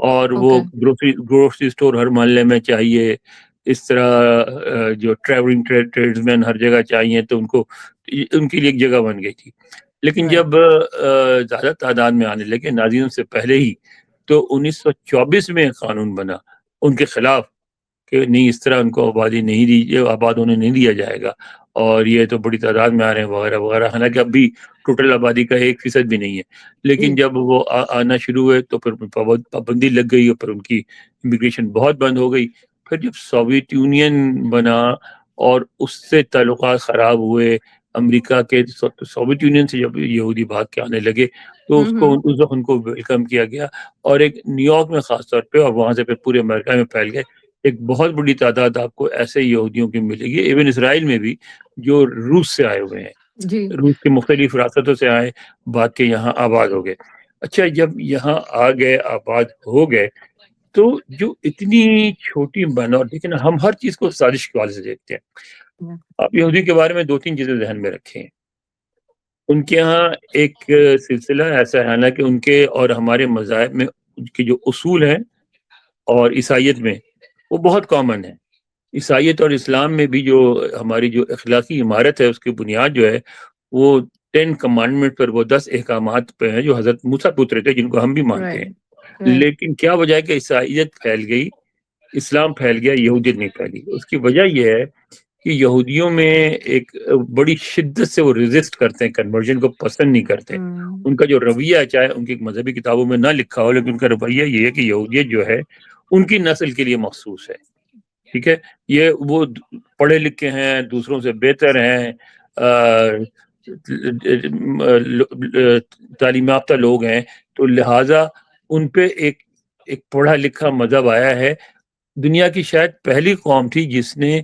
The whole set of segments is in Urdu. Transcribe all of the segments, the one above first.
اور وہ اوکے. گروسری اسٹور ہر محلے میں چاہیے. اس طرح جو ٹریولنگ ٹریڈز مین ہر جگہ چاہیے، تو ان کے لیے ایک جگہ بن گئی تھی. لیکن رائٹ. جب زیادہ تعداد میں آنے لگے نازیوں سے پہلے ہی، تو 1924 میں قانون بنا ان کے خلاف کہ نہیں، اس طرح ان کو آبادی نہیں دی، آباد ہونے نہیں دیا جائے گا، اور یہ تو بڑی تعداد میں آ رہے ہیں وغیرہ وغیرہ. حالانکہ اب بھی ٹوٹل آبادی کا 1% بھی نہیں ہے. لیکن جی. جب وہ آنا شروع ہوئے تو پھر پابندی لگ گئی، اور پھر ان کی امیگریشن بہت بند ہو گئی. پھر جب سوویت یونین بنا اور اس سے تعلقات خراب ہوئے امریکہ کے، سوویت یونین سے جب یہودی بھاگ کے آنے لگے، تو اس وقت ان کو ویلکم کیا گیا. اور ایک نیو یارک میں خاص طور پہ، اور وہاں سے پھر پورے امریکہ میں پھیل گئے. ایک بہت بڑی تعداد آپ کو ایسے یہودیوں کی ملے گی، ایون اسرائیل میں بھی، جو روس سے آئے ہوئے ہیں، جی. روس کے مختلف ریاستوں سے آئے، بھاگ کے یہاں آباد ہو گئے. اچھا، جب یہاں آ گئے، آباد ہو گئے، تو جو اتنی چھوٹی بنا، اور دیکھیں نا، ہم ہر چیز کو سازش کے حوالے سے دیکھتے ہیں. آپ یہودی کے بارے میں 2-3 چیزیں ذہن میں رکھیں. ان کے ہاں ایک سلسلہ ایسا ہے نا کہ ان کے اور ہمارے مذاہب میں ان کے جو اصول ہیں، اور عیسائیت میں وہ بہت کامن ہے. عیسائیت اور اسلام میں بھی جو ہماری جو اخلاقی عمارت ہے، اس کی بنیاد جو ہے وہ 10 کمانڈمنٹ پر، وہ 10 احکامات پہ ہیں جو حضرت موسیٰ کو اترے تھے، جن کو ہم بھی مانتے رائٹ. ہیں. رائٹ. لیکن کیا وجہ ہے کہ عیسائیت پھیل گئی، اسلام پھیل گیا، یہودیت نہیں پھیلی؟ اس کی وجہ یہ ہے کہ یہودیوں میں ایک بڑی شدت سے وہ ریزسٹ کرتے ہیں، کنورژن کو پسند نہیں کرتے. ان کا جو رویہ ہے، چاہے ان کی مذہبی کتابوں میں نہ لکھا ہو، لیکن ان کا رویہ یہ ہے کہ یہودیت جو ہے ان کی نسل کے لیے مخصوص ہے. ٹھیک ہے، یہ وہ پڑھے لکھے ہیں، دوسروں سے بہتر ہیں، تعلیم یافتہ لوگ ہیں، تو لہٰذا ان پہ ایک پڑھا لکھا مذہب آیا ہے. دنیا کی شاید پہلی قوم تھی جس نے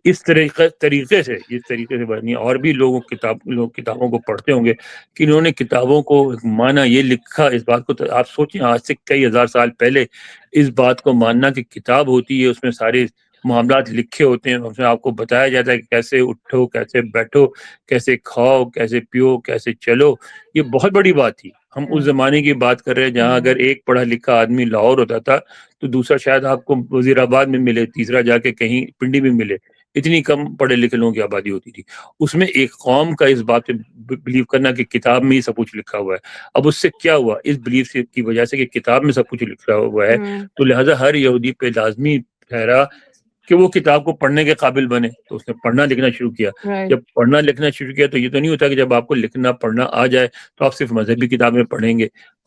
اس طریقے سے بنی. اور بھی لوگ کتابوں کو پڑھتے ہوں گے کہ انہوں نے کتابوں کو مانا، یہ لکھا اس بات کو. تو آپ سوچیں، آج سے کئی ہزار سال پہلے اس بات کو ماننا کہ کتاب ہوتی ہے، اس میں سارے معاملات لکھے ہوتے ہیں، اس میں آپ کو بتایا جاتا ہے کہ کیسے اٹھو، کیسے بیٹھو، کیسے کھاؤ، کیسے پیو، کیسے چلو. یہ بہت بڑی بات تھی. ہم اس زمانے کی بات کر رہے ہیں جہاں اگر ایک پڑھا لکھا آدمی لاہور ہوتا تھا تو دوسرا شاید آپ کو وزیر آباد میں ملے، تیسرا جا کے کہیں پنڈی میں ملے. اتنی کم پڑھے لکھے لوگوں کی آبادی ہوتی تھی. اس میں ایک قوم کا اس بات پہ بلیو کرنا کہ کتاب میں ہی سب کچھ لکھا ہوا ہے. اب اس سے کیا ہوا؟ اس بلیف کی وجہ سے کہ کتاب میں سب کچھ لکھا ہوا ہے، تو لہٰذا ہر یہودی پہ لازمی ٹھہرا کہ وہ کتاب کو پڑھنے کے قابل بنے. تو اس نے پڑھنا لکھنا شروع کیا. رائٹ. جب پڑھنا لکھنا شروع کیا تو یہ تو نہیں ہوتا کہ جب آپ کو لکھنا پڑھنا آ جائے تو آپ صرف مذہبی کتابیں پڑھیں گے.